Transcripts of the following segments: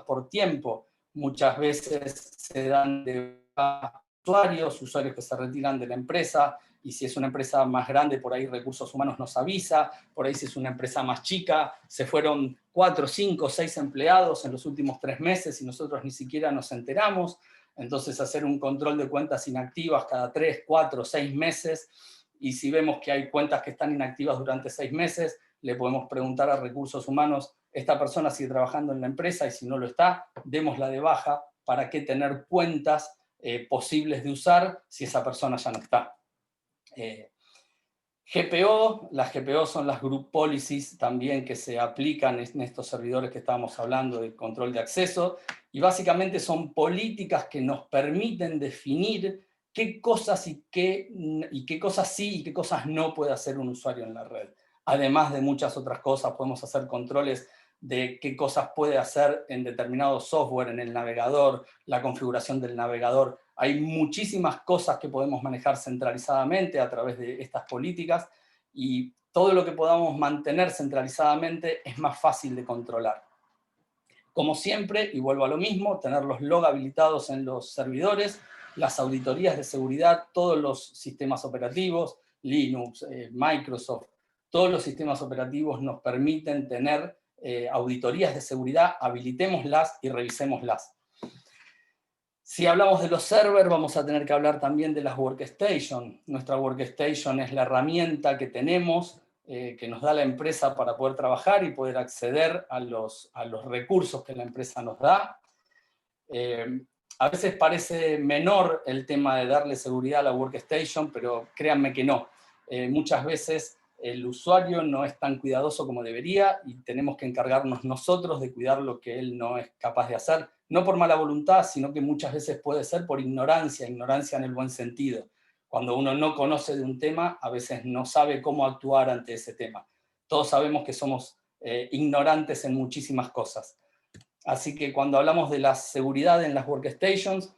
por tiempo. Muchas veces se dan de usuarios que se retiran de la empresa, y si es una empresa más grande, por ahí Recursos Humanos nos avisa, por ahí si es una empresa más chica, se fueron 4, 5, 6 empleados en los últimos 3 meses y nosotros ni siquiera nos enteramos. Entonces hacer un control de cuentas inactivas cada 3, 4, 6 meses, y si vemos que hay cuentas que están inactivas durante 6 meses, le podemos preguntar a Recursos Humanos, esta persona sigue trabajando en la empresa, y si no lo está, démosla de baja. ¿Para qué tener cuentas posibles de usar si esa persona ya no está? GPO, las GPO son las Group Policies también que se aplican en estos servidores que estábamos hablando de control de acceso, y básicamente son políticas que nos permiten definir qué cosas y qué cosas sí y qué cosas no puede hacer un usuario en la red. Además de muchas otras cosas, podemos hacer controles de qué cosas puede hacer en determinado software, en el navegador, la configuración del navegador. Hay muchísimas cosas que podemos manejar centralizadamente a través de estas políticas, y todo lo que podamos mantener centralizadamente es más fácil de controlar. Como siempre, y vuelvo a lo mismo, tener los log habilitados en los servidores, las auditorías de seguridad, todos los sistemas operativos, Linux, Microsoft, todos los sistemas operativos nos permiten tener auditorías de seguridad, habilitémoslas y revisémoslas. Si hablamos de los servers, vamos a tener que hablar también de las workstations. Nuestra workstation es la herramienta que tenemos, que nos da la empresa para poder trabajar y poder acceder a los recursos que la empresa nos da. A veces parece menor el tema de darle seguridad a la workstation, pero créanme que no. Muchas veces el usuario no es tan cuidadoso como debería, y tenemos que encargarnos nosotros de cuidar lo que él no es capaz de hacer. No por mala voluntad, sino que muchas veces puede ser por ignorancia en el buen sentido. Cuando uno no conoce de un tema, a veces no sabe cómo actuar ante ese tema. Todos sabemos que somos ignorantes en muchísimas cosas. Así que cuando hablamos de la seguridad en las workstations,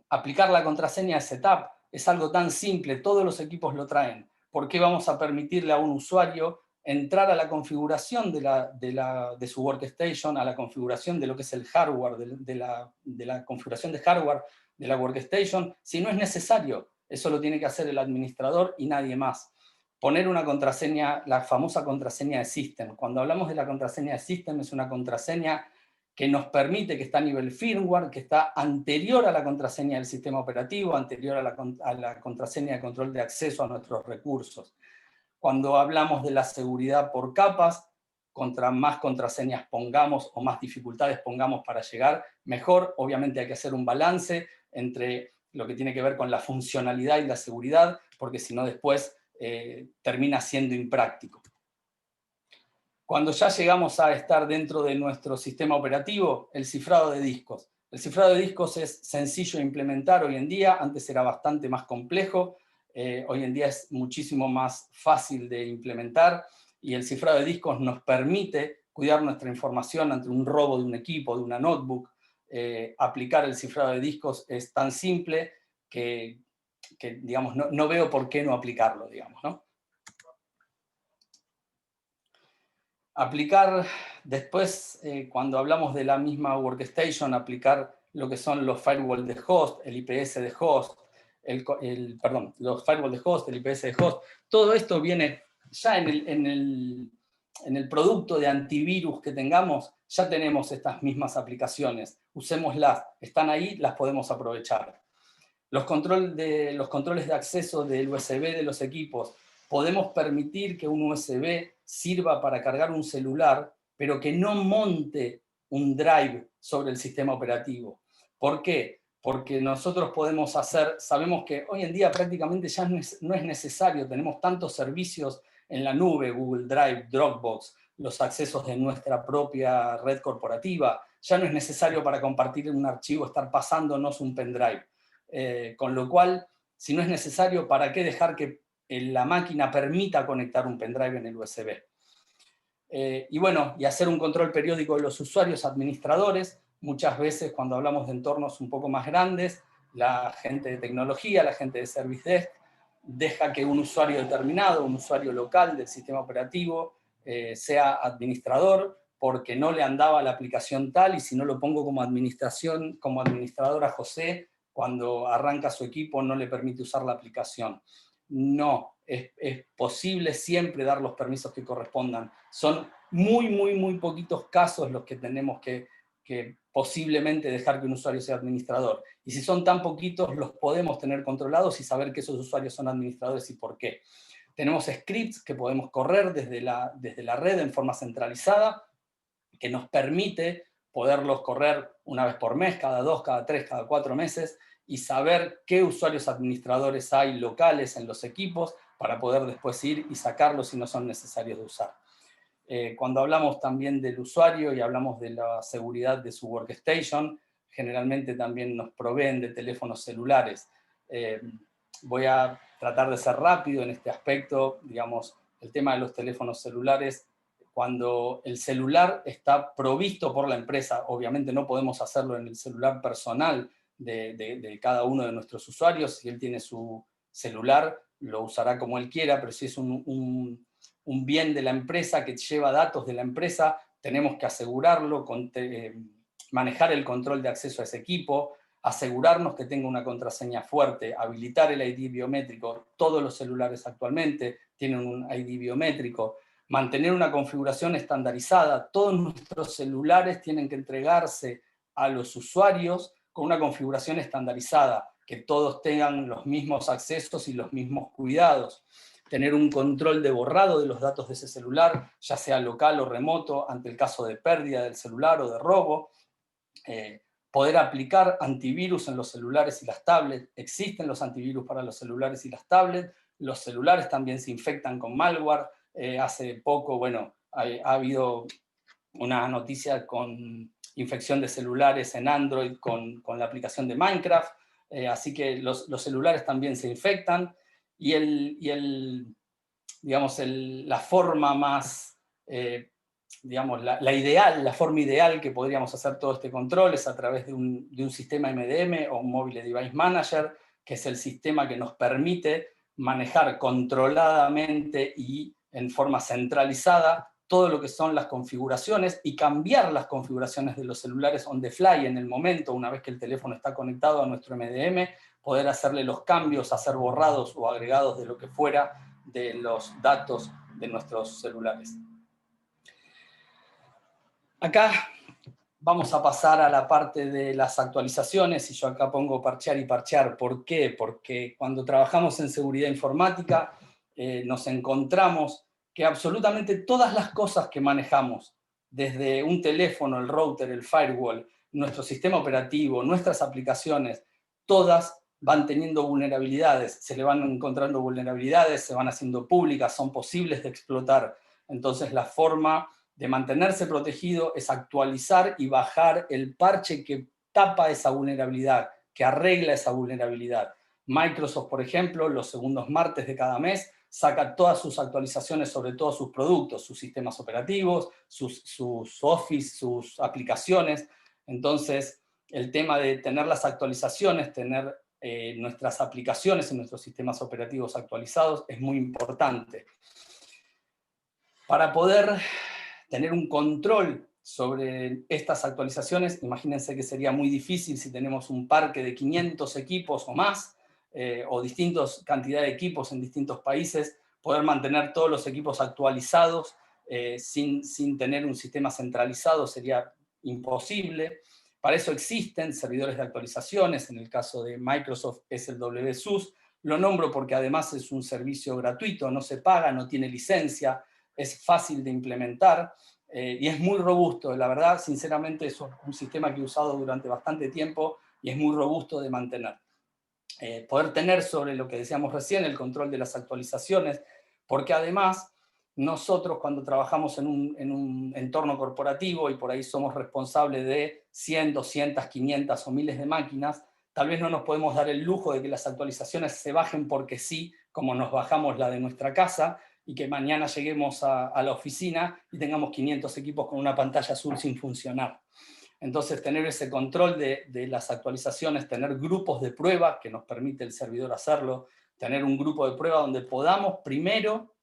aplicar la contraseña de setup es algo tan simple, todos los equipos lo traen. ¿Por qué vamos a permitirle a un usuario entrar a la configuración de su workstation, a la configuración de lo que es el hardware, de la configuración de hardware de la workstation, si no es necesario? Eso lo tiene que hacer el administrador y nadie más. Poner una contraseña, la famosa contraseña de system. Cuando hablamos de la contraseña de system, es una contraseña que nos permite, que está a nivel firmware, que está anterior a la contraseña del sistema operativo, anterior a la contraseña de control de acceso a nuestros recursos. Cuando hablamos de la seguridad por capas, contra más contraseñas pongamos o más dificultades pongamos para llegar, mejor. Obviamente hay que hacer un balance entre lo que tiene que ver con la funcionalidad y la seguridad, porque si no después termina siendo impráctico. Cuando ya llegamos a estar dentro de nuestro sistema operativo, el cifrado de discos. El cifrado de discos es sencillo de implementar hoy en día, antes era bastante más complejo, hoy en día es muchísimo más fácil de implementar, y el cifrado de discos nos permite cuidar nuestra información ante un robo de un equipo, de una notebook. Aplicar el cifrado de discos es tan simple que digamos, no veo por qué no aplicarlo, digamos, ¿no? Aplicar después, cuando hablamos de la misma workstation, aplicar lo que son los firewall de host, el IPS de host, los firewall de host, el IPS de host. Todo esto viene ya en el producto de antivirus que tengamos, ya tenemos estas mismas aplicaciones. Usémoslas, están ahí, las podemos aprovechar. Los controles de acceso del USB de los equipos. Podemos permitir que un USB sirva para cargar un celular, pero que no monte un drive sobre el sistema operativo. ¿Por qué? Porque nosotros podemos sabemos que hoy en día prácticamente ya no es necesario, tenemos tantos servicios en la nube, Google Drive, Dropbox, los accesos de nuestra propia red corporativa, ya no es necesario para compartir un archivo estar pasándonos un pendrive. Con lo cual, si no es necesario, ¿para qué dejar que la máquina permita conectar un pendrive en el USB? Y bueno, y hacer un control periódico de los usuarios administradores. Muchas veces cuando hablamos de entornos un poco más grandes, la gente de tecnología, la gente de Service Desk, deja que un usuario determinado, un usuario local del sistema operativo, sea administrador. porque no le andaba la aplicación tal, y si no lo pongo como administrador a José, cuando arranca su equipo no le permite usar la aplicación. No, es posible siempre dar los permisos que correspondan. Son muy poquitos casos los que tenemos que posiblemente dejar que un usuario sea administrador. Y si son tan poquitos, los podemos tener controlados y saber que esos usuarios son administradores y por qué. Tenemos scripts que podemos correr desde la red en forma centralizada, que nos permite poderlos correr una vez por mes, cada 2, cada 3, cada 4 meses, y saber qué usuarios administradores hay locales en los equipos para poder después ir y sacarlos si no son necesarios de usar. Cuando hablamos también del usuario y hablamos de la seguridad de su workstation, generalmente también nos proveen de teléfonos celulares. Voy a tratar de ser rápido en este aspecto. Digamos, el tema de los teléfonos celulares, cuando el celular está provisto por la empresa, obviamente no podemos hacerlo en el celular personal de cada uno de nuestros usuarios. Si él tiene su celular, lo usará como él quiera, pero si es un bien de la empresa que lleva datos de la empresa, tenemos que asegurarlo, manejar el control de acceso a ese equipo, asegurarnos que tenga una contraseña fuerte, habilitar el ID biométrico. Todos los celulares actualmente tienen un ID biométrico, mantener una configuración estandarizada. Todos nuestros celulares tienen que entregarse a los usuarios con una configuración estandarizada, que todos tengan los mismos accesos y los mismos cuidados. Tener un control de borrado de los datos de ese celular, ya sea local o remoto, ante el caso de pérdida del celular o de robo. Poder aplicar antivirus en los celulares y las tablets. Existen los antivirus para los celulares y las tablets. Los celulares también se infectan con malware. Hace poco, bueno, ha habido una noticia con infección de celulares en Android con la aplicación de Minecraft. Así que los celulares también se infectan. Digamos, la forma más, digamos, la forma ideal que podríamos hacer todo este control es a través de un sistema MDM o un Mobile Device Manager, que es el sistema que nos permite manejar controladamente y en forma centralizada todo lo que son las configuraciones y cambiar las configuraciones de los celulares on the fly en el momento, una vez que el teléfono está conectado a nuestro MDM, poder hacerle los cambios, hacer borrados o agregados de lo que fuera de los datos de nuestros celulares. Acá vamos a pasar a la parte de las actualizaciones, y yo acá pongo parchear y parchear. ¿Por qué? Porque cuando trabajamos en seguridad informática nos encontramos que absolutamente todas las cosas que manejamos, desde un teléfono, el router, el firewall, nuestro sistema operativo, nuestras aplicaciones, todas van teniendo vulnerabilidades, se le van encontrando vulnerabilidades, se van haciendo públicas, son posibles de explotar. Entonces la forma de mantenerse protegido es actualizar y bajar el parche que tapa esa vulnerabilidad, que arregla esa vulnerabilidad. Microsoft, por ejemplo, los segundos martes de cada mes, saca todas sus actualizaciones sobre todos sus productos, sus sistemas operativos, sus Office, sus aplicaciones. Entonces, el tema de tener las actualizaciones, tener nuestras aplicaciones y nuestros sistemas operativos actualizados es muy importante. Para poder tener un control sobre estas actualizaciones, imagínense que sería muy difícil si tenemos un parque de 500 equipos o más, o distintas cantidades de equipos en distintos países, poder mantener todos los equipos actualizados sin tener un sistema centralizado sería imposible. Para eso existen servidores de actualizaciones, en el caso de Microsoft es el WSUS. Lo nombro porque además es un servicio gratuito, no se paga, no tiene licencia, es fácil de implementar y es muy robusto. La verdad, sinceramente, es un sistema que he usado durante bastante tiempo y es muy robusto de mantener. Poder tener sobre lo que decíamos recién, el control de las actualizaciones, porque además nosotros cuando trabajamos en un entorno corporativo y por ahí somos responsables de 100, 200, 500 o miles de máquinas, tal vez no nos podemos dar el lujo de que las actualizaciones se bajen porque sí, como nos bajamos la de nuestra casa, y que mañana lleguemos a la oficina y tengamos 500 equipos con una pantalla azul sin funcionar. Entonces, tener ese control de las actualizaciones, tener grupos de prueba, que nos permite el servidor hacerlo, tener un grupo de prueba donde podamos primero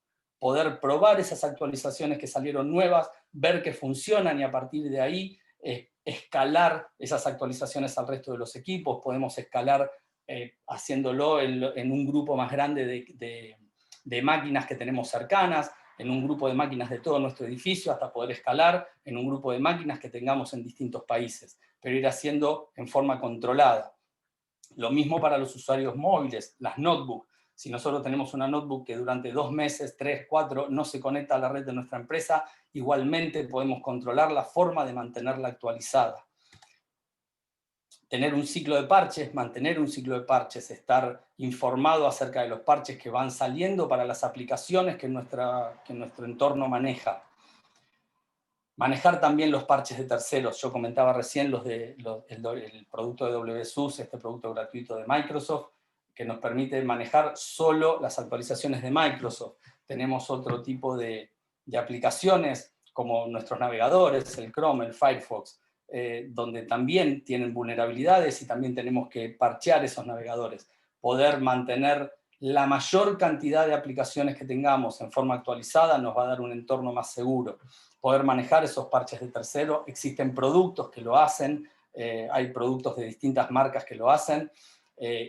poder probar esas actualizaciones que salieron nuevas, ver que funcionan y a partir de ahí escalar esas actualizaciones al resto de los equipos. Podemos escalar haciéndolo en un grupo más grande de máquinas que tenemos cercanas, en un grupo de máquinas de todo nuestro edificio, hasta poder escalar en un grupo de máquinas que tengamos en distintos países, pero ir haciendo en forma controlada. Lo mismo para los usuarios móviles, las notebooks. Si nosotros tenemos una notebook que durante 2 meses, 3, 4, no se conecta a la red de nuestra empresa, igualmente podemos controlar la forma de mantenerla actualizada. Tener un ciclo de parches, mantener un ciclo de parches, estar informado acerca de los parches que van saliendo para las aplicaciones que nuestro entorno maneja. Manejar también los parches de terceros. Yo comentaba recién el producto de WSUS, este producto gratuito de Microsoft, que nos permite manejar solo las actualizaciones de Microsoft. Tenemos otro tipo de aplicaciones, como nuestros navegadores, el Chrome, el Firefox, donde también tienen vulnerabilidades y también tenemos que parchear esos navegadores. Poder mantener la mayor cantidad de aplicaciones que tengamos en forma actualizada nos va a dar un entorno más seguro. Poder manejar esos parches de tercero. Existen productos que lo hacen, hay productos de distintas marcas que lo hacen,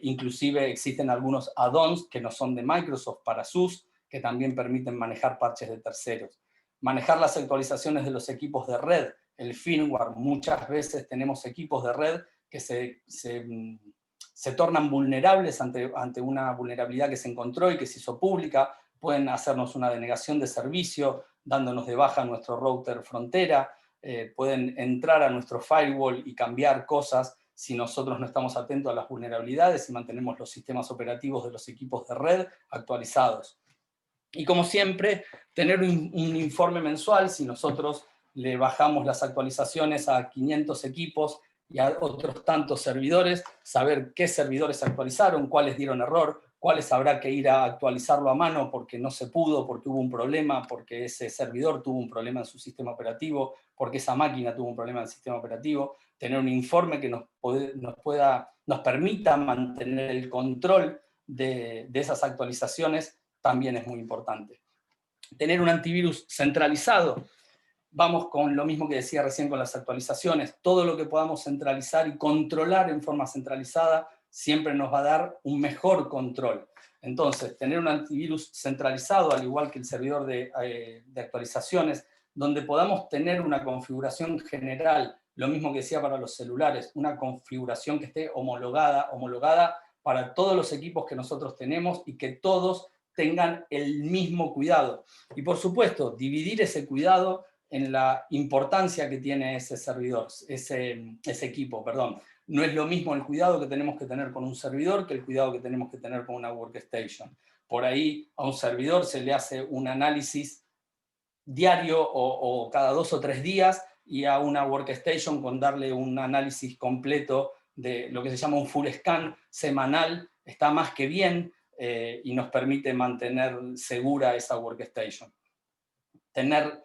inclusive existen algunos add-ons que no son de Microsoft para SUS, que también permiten manejar parches de terceros. Manejar las actualizaciones de los equipos de red, el firmware. Muchas veces tenemos equipos de red que se tornan vulnerables ante una vulnerabilidad que se encontró y que se hizo pública. Pueden hacernos una denegación de servicio, dándonos de baja nuestro router frontera, pueden entrar a nuestro firewall y cambiar cosas si nosotros no estamos atentos a las vulnerabilidades y mantenemos los sistemas operativos de los equipos de red actualizados. Y como siempre, tener un informe mensual. Si nosotros le bajamos las actualizaciones a 500 equipos y a otros tantos servidores, saber qué servidores actualizaron, cuáles dieron error, cuáles habrá que ir a actualizarlo a mano porque no se pudo, porque hubo un problema, porque ese servidor tuvo un problema en su sistema operativo, porque esa máquina tuvo un problema en el sistema operativo. Tener un informe que nos permita mantener el control de esas actualizaciones también es muy importante. Tener un antivirus centralizado. Vamos con lo mismo que decía recién con las actualizaciones. Todo lo que podamos centralizar y controlar en forma centralizada siempre nos va a dar un mejor control. Entonces, tener un antivirus centralizado, al igual que el servidor de actualizaciones, donde podamos tener una configuración general, lo mismo que decía para los celulares, una configuración que esté homologada para todos los equipos que nosotros tenemos y que todos tengan el mismo cuidado. Y por supuesto, dividir ese cuidado en la importancia que tiene ese servidor, ese equipo, perdón. No es lo mismo el cuidado que tenemos que tener con un servidor que el cuidado que tenemos que tener con una workstation. Por ahí a un servidor se le hace un análisis diario o cada 2 o 3 días, y a una workstation con darle un análisis completo de lo que se llama un full scan semanal está más que bien, y nos permite mantener segura esa workstation. Tener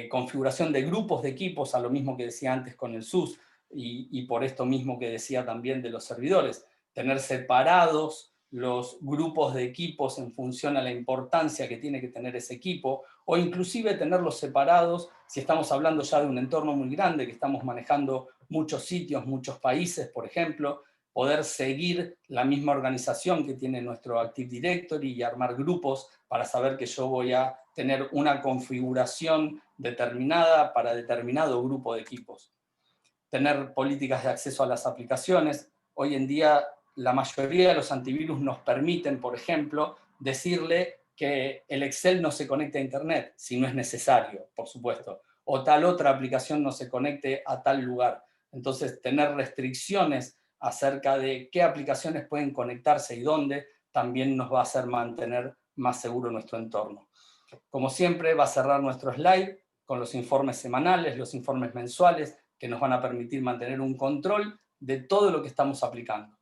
configuración de grupos de equipos, a lo mismo que decía antes con el SUS, y por esto mismo que decía también de los servidores, tener separados los grupos de equipos en función a la importancia que tiene que tener ese equipo, o inclusive tenerlos separados si estamos hablando ya de un entorno muy grande, que estamos manejando muchos sitios, muchos países, por ejemplo, poder seguir la misma organización que tiene nuestro Active Directory y armar grupos para saber que yo voy a tener una configuración determinada para determinado grupo de equipos. Tener políticas de acceso a las aplicaciones. Hoy en día la mayoría de los antivirus nos permiten, por ejemplo, decirle que el Excel no se conecte a Internet, si no es necesario, por supuesto, o tal otra aplicación no se conecte a tal lugar. Entonces, tener restricciones acerca de qué aplicaciones pueden conectarse y dónde, también nos va a hacer mantener más seguro nuestro entorno. Como siempre, va a cerrar nuestro slide con los informes semanales, los informes mensuales, que nos van a permitir mantener un control de todo lo que estamos aplicando.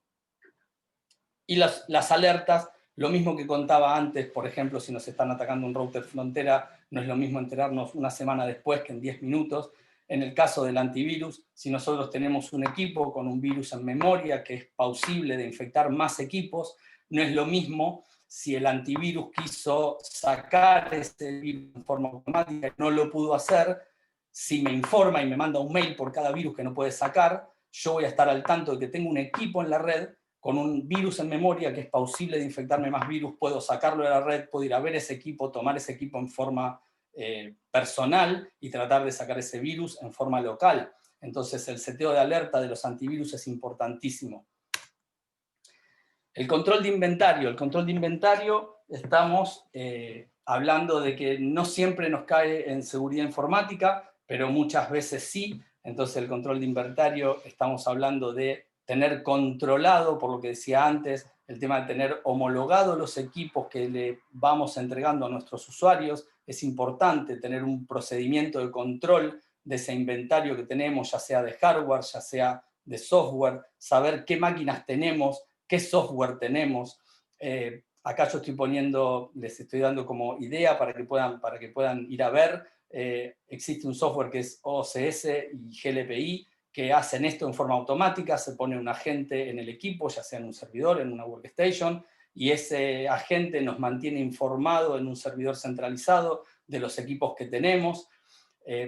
Y las alertas, lo mismo que contaba antes, por ejemplo, si nos están atacando un router frontera, no es lo mismo enterarnos una semana después que en 10 minutos. En el caso del antivirus, si nosotros tenemos un equipo con un virus en memoria que es plausible de infectar más equipos, no es lo mismo si el antivirus quiso sacar ese virus en forma automática y no lo pudo hacer, si me informa y me manda un mail por cada virus que no puede sacar, yo voy a estar al tanto de que tengo un equipo en la red con un virus en memoria que es posible de infectarme más virus, puedo sacarlo de la red, puedo ir a ver ese equipo, tomar ese equipo en forma personal y tratar de sacar ese virus en forma local. Entonces el seteo de alerta de los antivirus es importantísimo. El control de inventario. El control de inventario, estamos hablando de que no siempre nos cae en seguridad informática, pero muchas veces sí. Entonces el control de inventario, estamos hablando de tener controlado, por lo que decía antes, el tema de tener homologado los equipos que le vamos entregando a nuestros usuarios. Es importante tener un procedimiento de control de ese inventario que tenemos, ya sea de hardware, ya sea de software, saber qué máquinas tenemos, qué software tenemos. Acá yo estoy poniendo, les estoy dando como idea para que puedan ir a ver. Existe un software que es OCS y GLPI, que hacen esto en forma automática, se pone un agente en el equipo, ya sea en un servidor, en una workstation, y ese agente nos mantiene informado en un servidor centralizado de los equipos que tenemos.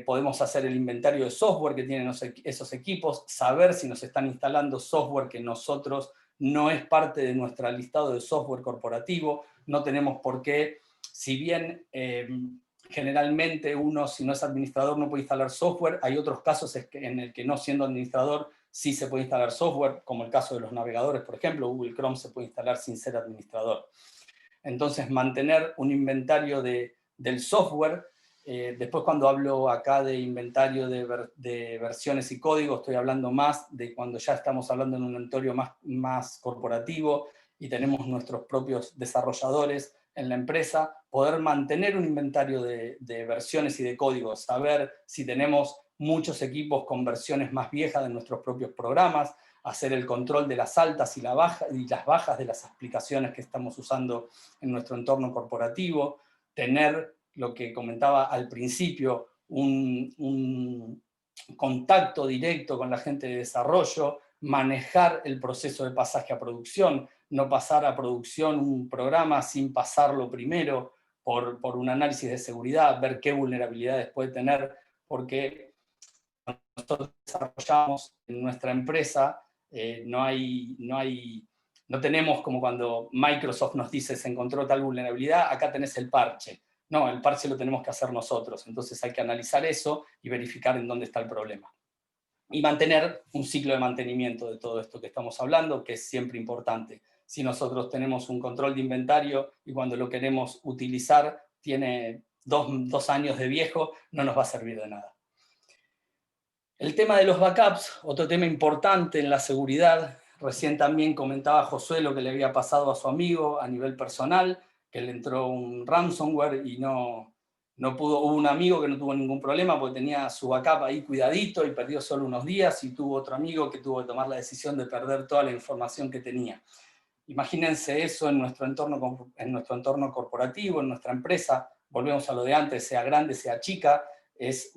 Podemos hacer el inventario de software que tienen esos equipos, saber si nos están instalando software que nosotros no es parte de nuestro listado de software corporativo, no tenemos por qué, si bien generalmente uno, si no es administrador, no puede instalar software, hay otros casos en el que no siendo administrador sí se puede instalar software, como el caso de los navegadores, por ejemplo, Google Chrome se puede instalar sin ser administrador. Entonces, mantener un inventario del software. Después, cuando hablo acá de inventario de versiones y códigos, estoy hablando más de cuando ya estamos hablando en un entorno más corporativo y tenemos nuestros propios desarrolladores en la empresa, poder mantener un inventario de versiones y de códigos, saber si tenemos muchos equipos con versiones más viejas de nuestros propios programas, hacer el control de las altas y las bajas de las aplicaciones que estamos usando en nuestro entorno corporativo, tener lo que comentaba al principio, un contacto directo con la gente de desarrollo, manejar el proceso de pasaje a producción, no pasar a producción un programa sin pasarlo primero por un análisis de seguridad, ver qué vulnerabilidades puede tener, porque nosotros desarrollamos en nuestra empresa, no tenemos como cuando Microsoft nos dice se encontró tal vulnerabilidad, acá tenés el parche. No, el parche lo tenemos que hacer nosotros. Entonces hay que analizar eso y verificar en dónde está el problema. Y mantener un ciclo de mantenimiento de todo esto que estamos hablando, que es siempre importante. Si nosotros tenemos un control de inventario y cuando lo queremos utilizar tiene dos años de viejo, no nos va a servir de nada. El tema de los backups, otro tema importante en la seguridad. Recién también comentaba Josué lo que le había pasado a su amigo a nivel personal, que le entró un ransomware y no pudo. Hubo un amigo que no tuvo ningún problema porque tenía su backup ahí cuidadito y perdió solo unos días, y tuvo otro amigo que tuvo que tomar la decisión de perder toda la información que tenía. Imagínense eso en nuestro entorno corporativo, en nuestra empresa. Volvemos a lo de antes, sea grande, sea chica. Es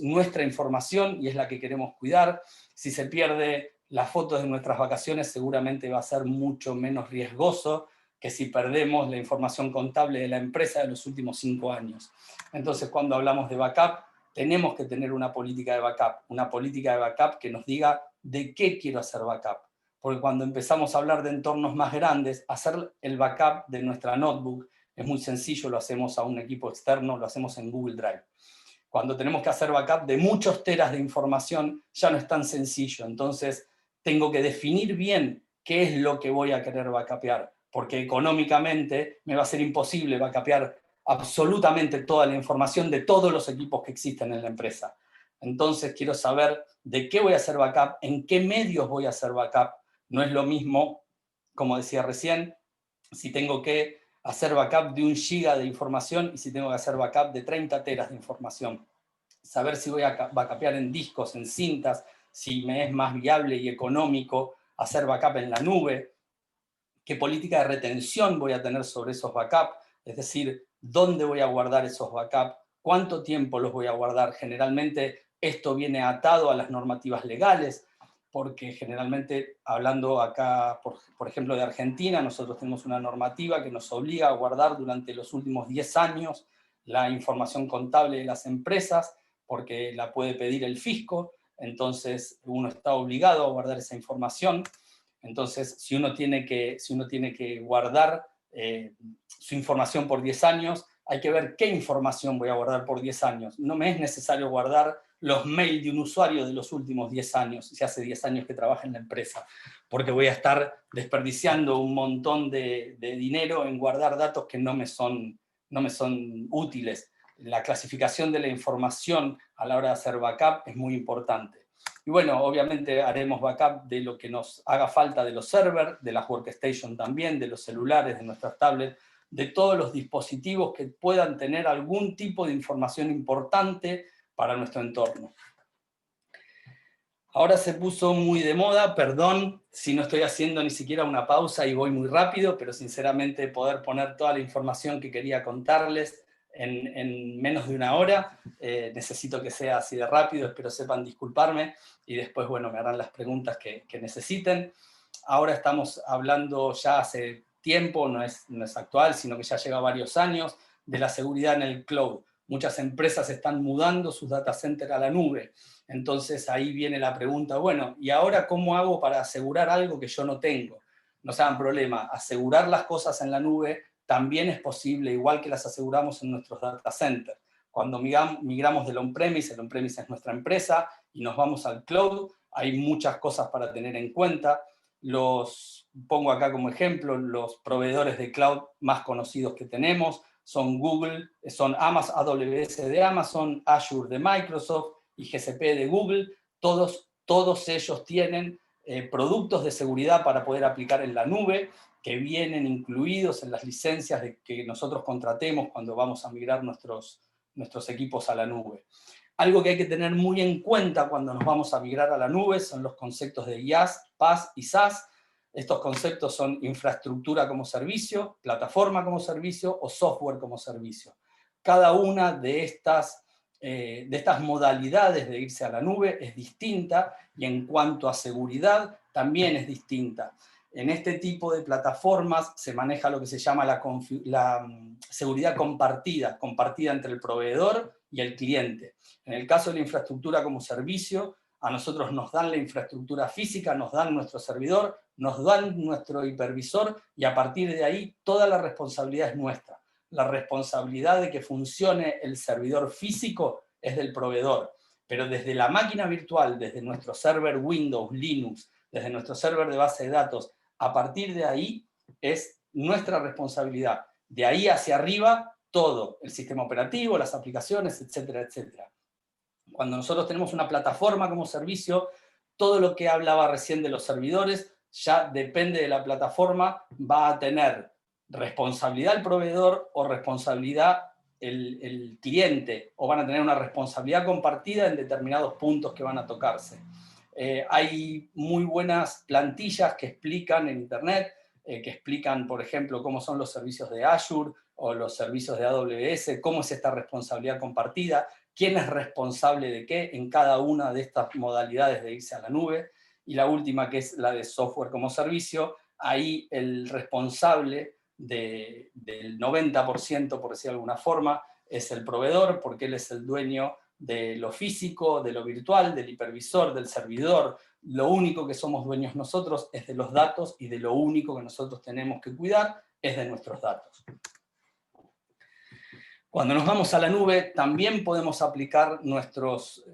nuestra información y es la que queremos cuidar. Si se pierde las fotos de nuestras vacaciones, seguramente va a ser mucho menos riesgoso que si perdemos la información contable de la empresa de los últimos 5 años. Entonces, cuando hablamos de backup, tenemos que tener una política de backup que nos diga de qué quiero hacer backup. Porque cuando empezamos a hablar de entornos más grandes, hacer el backup de nuestra notebook es muy sencillo, lo hacemos a un equipo externo, lo hacemos en Google Drive. Cuando tenemos que hacer backup de muchos teras de información, ya no es tan sencillo. Entonces, tengo que definir bien qué es lo que voy a querer backupear, porque económicamente me va a ser imposible backupear absolutamente toda la información de todos los equipos que existen en la empresa. Entonces, quiero saber de qué voy a hacer backup, en qué medios voy a hacer backup. No es lo mismo, como decía recién, si tengo que hacer backup de 1 giga de información y si tengo que hacer backup de 30 teras de información. Saber si voy a backupear en discos, en cintas, si me es más viable y económico hacer backup en la nube, qué política de retención voy a tener sobre esos backups, es decir, dónde voy a guardar esos backups, cuánto tiempo los voy a guardar. Generalmente esto viene atado a las normativas legales. porque generalmente, hablando acá, por ejemplo, de Argentina, nosotros tenemos una normativa que nos obliga a guardar durante los últimos 10 años la información contable de las empresas, porque la puede pedir el fisco, entonces uno está obligado a guardar esa información. Entonces, si uno tiene que guardar su información por 10 años, hay que ver qué información voy a guardar por 10 años. No me es necesario guardar los mails de un usuario de los últimos 10 años, si hace 10 años que trabaja en la empresa, porque voy a estar desperdiciando un montón de dinero en guardar datos que no me son útiles. La clasificación de la información a la hora de hacer backup es muy importante. Y bueno, obviamente haremos backup de lo que nos haga falta de los servers, de las workstation también, de los celulares, de nuestras tablets, de todos los dispositivos que puedan tener algún tipo de información importante para nuestro entorno. Ahora se puso muy de moda, perdón si no estoy haciendo ni siquiera una pausa y voy muy rápido, pero sinceramente poder poner toda la información que quería contarles en menos de una hora, necesito que sea así de rápido, espero sepan disculparme y después, bueno, me harán las preguntas que necesiten. Ahora estamos hablando ya hace tiempo, no es actual, sino que ya lleva varios años, de la seguridad en el cloud. Muchas empresas están mudando sus data centers a la nube. Entonces ahí viene la pregunta, bueno, ¿y ahora cómo hago para asegurar algo que yo no tengo? No se hagan problema, asegurar las cosas en la nube también es posible, igual que las aseguramos en nuestros data centers. Cuando migramos del on-premise, el on-premise es nuestra empresa, y nos vamos al cloud, hay muchas cosas para tener en cuenta. Pongo acá como ejemplo, los proveedores de cloud más conocidos que tenemos son Google, son AWS de Amazon, Azure de Microsoft y GCP de Google. Todos ellos tienen productos de seguridad para poder aplicar en la nube, que vienen incluidos en las licencias que nosotros contratemos cuando vamos a migrar nuestros equipos a la nube. Algo que hay que tener muy en cuenta cuando nos vamos a migrar a la nube son los conceptos de IaaS, PaaS y SaaS. Estos conceptos son infraestructura como servicio, plataforma como servicio o software como servicio. Cada una de estas modalidades de irse a la nube es distinta y en cuanto a seguridad también es distinta. En este tipo de plataformas se maneja lo que se llama la seguridad compartida entre el proveedor y el cliente. En el caso de la infraestructura como servicio, a nosotros nos dan la infraestructura física, nos dan nuestro servidor, nos dan nuestro hipervisor y a partir de ahí toda la responsabilidad es nuestra. La responsabilidad de que funcione el servidor físico es del proveedor, pero desde la máquina virtual, desde nuestro server Windows, Linux, desde nuestro server de base de datos, a partir de ahí es nuestra responsabilidad. De ahí hacia arriba, todo, el sistema operativo, las aplicaciones, etcétera, etcétera. Cuando nosotros tenemos una plataforma como servicio, todo lo que hablaba recién de los servidores, ya depende de la plataforma, va a tener responsabilidad el proveedor o responsabilidad el cliente, o van a tener una responsabilidad compartida en determinados puntos que van a tocarse. Hay muy buenas plantillas que explican en internet, que explican, por ejemplo, cómo son los servicios de Azure o los servicios de AWS, cómo es esta responsabilidad compartida, quién es responsable de qué en cada una de estas modalidades de irse a la nube. Y la última, que es la de software como servicio, ahí el responsable del 90%, por decir de alguna forma, es el proveedor, porque él es el dueño de lo físico, de lo virtual, del hipervisor, del servidor. Lo único que somos dueños nosotros es de los datos y de lo único que nosotros tenemos que cuidar es de nuestros datos. Cuando nos vamos a la nube, también podemos aplicar nuestros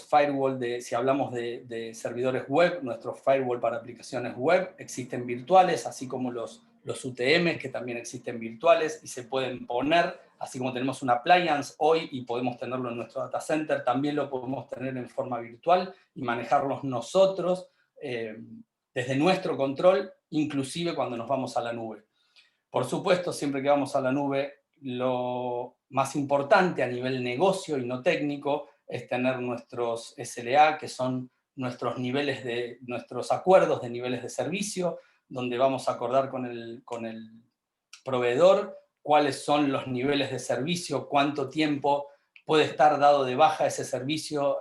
firewall, si hablamos de servidores web, nuestros firewall para aplicaciones web, existen virtuales, así como los UTM, que también existen virtuales, y se pueden poner, así como tenemos un appliance hoy y podemos tenerlo en nuestro data center, también lo podemos tener en forma virtual y manejarlos nosotros desde nuestro control, inclusive cuando nos vamos a la nube. Por supuesto, siempre que vamos a la nube, lo más importante a nivel negocio y no técnico es tener nuestros SLA, que son nuestros acuerdos de niveles de servicio, donde vamos a acordar con el proveedor cuáles son los niveles de servicio, cuánto tiempo puede estar dado de baja ese servicio,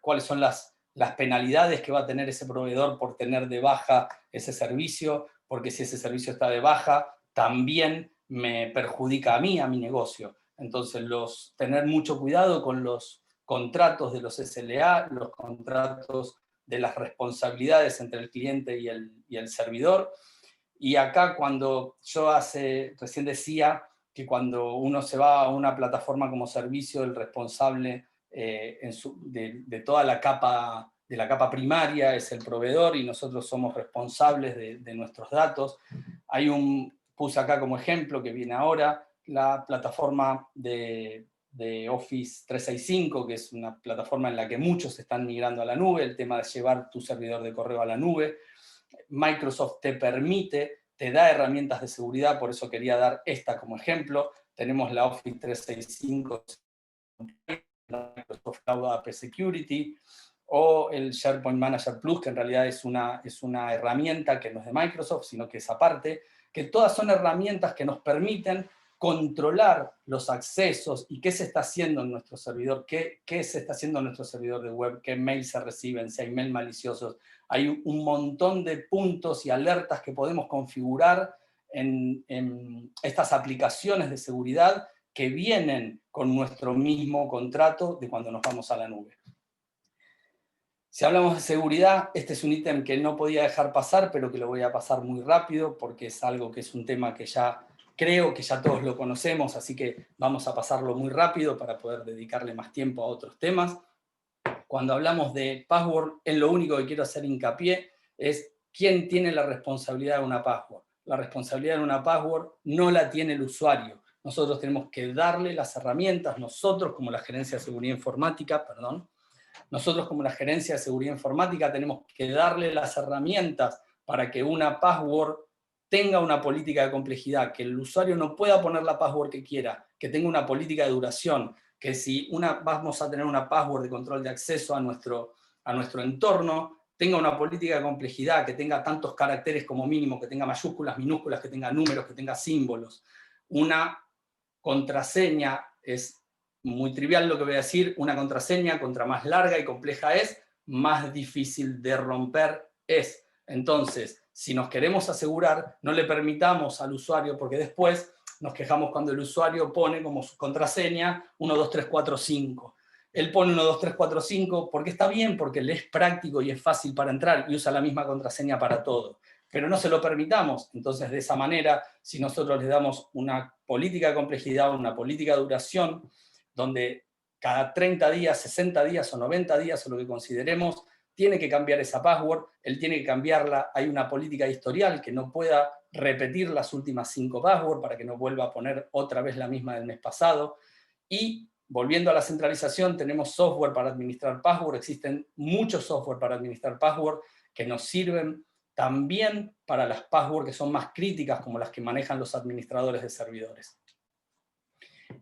cuáles son las las penalidades que va a tener ese proveedor por tener de baja ese servicio, porque si ese servicio está de baja, también me perjudica a mí, a mi negocio. Entonces, tener mucho cuidado con los contratos de los SLA, los contratos de las responsabilidades entre el cliente y el servidor. Y acá cuando yo recién decía que cuando uno se va a una plataforma como servicio, el responsable de toda la capa primaria es el proveedor y nosotros somos responsables de nuestros datos. Puse acá como ejemplo que viene ahora, la plataforma de Office 365, que es una plataforma en la que muchos están migrando a la nube, el tema de llevar tu servidor de correo a la nube. Microsoft te permite, te da herramientas de seguridad, por eso quería dar esta como ejemplo. Tenemos la Office 365, Microsoft Cloud App Security, o el SharePoint Manager Plus, que en realidad es una herramienta que no es de Microsoft, sino que es aparte, que todas son herramientas que nos permiten controlar los accesos y qué se está haciendo en nuestro servidor, qué se está haciendo en nuestro servidor de web, qué mails se reciben, si hay mails maliciosos. Hay un montón de puntos y alertas que podemos configurar en estas aplicaciones de seguridad que vienen con nuestro mismo contrato de cuando nos vamos a la nube. Si hablamos de seguridad, este es un ítem que no podía dejar pasar, pero que lo voy a pasar muy rápido porque es algo que es un tema que ya creo que ya todos lo conocemos, así que vamos a pasarlo muy rápido para poder dedicarle más tiempo a otros temas. Cuando hablamos de password, en lo único que quiero hacer hincapié es quién tiene la responsabilidad de una password. La responsabilidad de una password no la tiene el usuario. Nosotros tenemos que darle las herramientas, nosotros como la Gerencia de Seguridad Informática, nosotros como la Gerencia de Seguridad Informática tenemos que darle las herramientas para que una password tenga una política de complejidad, que el usuario no pueda poner la password que quiera, que tenga una política de duración, que si vamos a tener una password de control de acceso a nuestro entorno, tenga una política de complejidad, que tenga tantos caracteres como mínimo, que tenga mayúsculas, minúsculas, que tenga números, que tenga símbolos. Una contraseña es muy trivial lo que voy a decir, una contraseña contra más larga y compleja es, más difícil de romper es. Entonces, si nos queremos asegurar, no le permitamos al usuario, porque después nos quejamos cuando el usuario pone como su contraseña 1, 2, 3, 4, 5. Él pone 1, 2, 3, 4, 5 porque está bien, porque le es práctico y es fácil para entrar y usa la misma contraseña para todo. Pero no se lo permitamos. Entonces, de esa manera, si nosotros le damos una política de complejidad, una política de duración, donde cada 30 días, 60 días o 90 días, o lo que consideremos, tiene que cambiar esa password, él tiene que cambiarla, hay una política de historial que no pueda repetir las últimas 5 passwords para que no vuelva a poner otra vez la misma del mes pasado. Y volviendo a la centralización, tenemos software para administrar password, existen muchos software para administrar password que nos sirven también para las passwords que son más críticas, como las que manejan los administradores de servidores.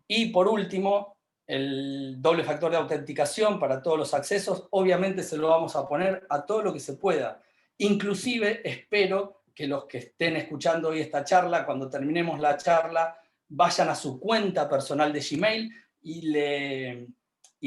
Y por último, el doble factor de autenticación para todos los accesos, obviamente se lo vamos a poner a todo lo que se pueda. Inclusive espero que los que estén escuchando hoy esta charla, cuando terminemos la charla, vayan a su cuenta personal de Gmail y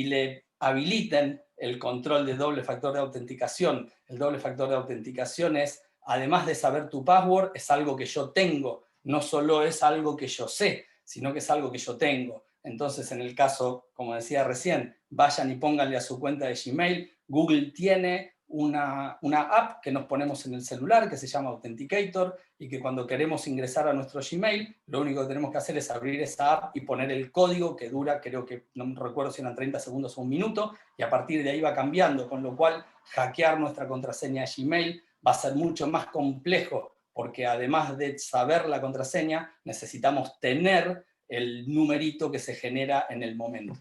le habiliten el control de doble factor de autenticación. El doble factor de autenticación es, además de saber tu password, es algo que yo tengo, no solo es algo que yo sé, sino que es algo que yo tengo. Entonces, en el caso, como decía recién, vayan y pónganle a su cuenta de Gmail. Google tiene una app que nos ponemos en el celular que se llama Authenticator y que cuando queremos ingresar a nuestro Gmail, lo único que tenemos que hacer es abrir esa app y poner el código que dura, creo que no recuerdo si eran 30 segundos o un minuto, y a partir de ahí va cambiando, con lo cual hackear nuestra contraseña de Gmail va a ser mucho más complejo, porque además de saber la contraseña, necesitamos tener el numerito que se genera en el momento.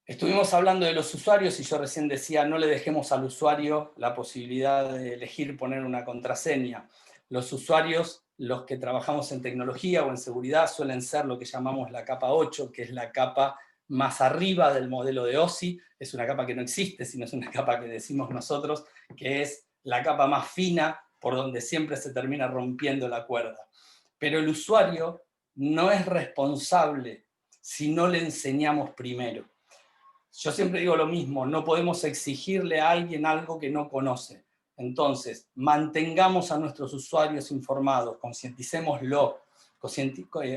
Estuvimos hablando de los usuarios y yo recién decía, no le dejemos al usuario la posibilidad de elegir poner una contraseña. Los usuarios, los que trabajamos en tecnología o en seguridad, suelen ser lo que llamamos la capa 8, que es la capa más arriba del modelo de OSI. Es una capa que no existe, sino es una capa que decimos nosotros, que es la capa más fina, por donde siempre se termina rompiendo la cuerda. Pero el usuario no es responsable si no le enseñamos primero. Yo siempre digo lo mismo, no podemos exigirle a alguien algo que no conoce. Entonces, mantengamos a nuestros usuarios informados, concienticémoslo,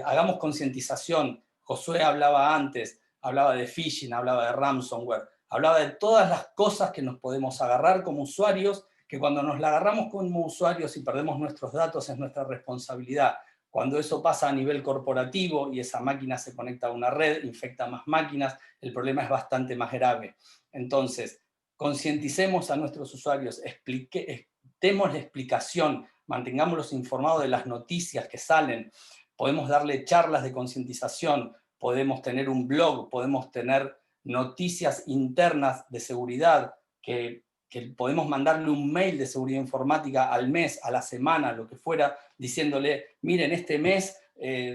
hagamos concientización. Josué hablaba antes, hablaba de phishing, hablaba de ransomware, hablaba de todas las cosas que nos podemos agarrar como usuarios, que cuando nos la agarramos como usuarios y perdemos nuestros datos es nuestra responsabilidad. Cuando eso pasa a nivel corporativo y esa máquina se conecta a una red, infecta más máquinas, el problema es bastante más grave. Entonces, concienticemos a nuestros usuarios, démosle explicación, mantengámoslos informados de las noticias que salen, podemos darle charlas de concientización, podemos tener un blog, podemos tener noticias internas de seguridad, que podemos mandarle un mail de seguridad informática al mes, a la semana, lo que fuera, diciéndole, miren, este mes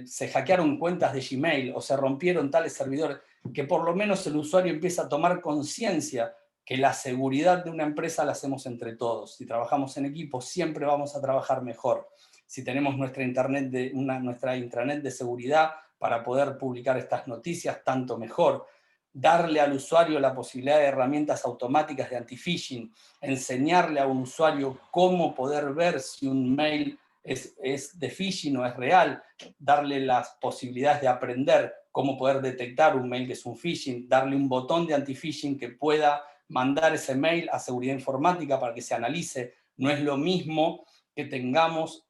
se hackearon cuentas de Gmail o se rompieron tales servidores, que por lo menos el usuario empieza a tomar conciencia que la seguridad de una empresa la hacemos entre todos. Si trabajamos en equipo, siempre vamos a trabajar mejor. Si tenemos nuestra intranet de seguridad para poder publicar estas noticias, tanto mejor. Darle al usuario la posibilidad de herramientas automáticas de anti-phishing, enseñarle a un usuario cómo poder ver si un mail es de phishing o es real, darle las posibilidades de aprender cómo poder detectar un mail que es un phishing, darle un botón de anti-phishing que pueda mandar ese mail a seguridad informática para que se analice. No es lo mismo que tengamos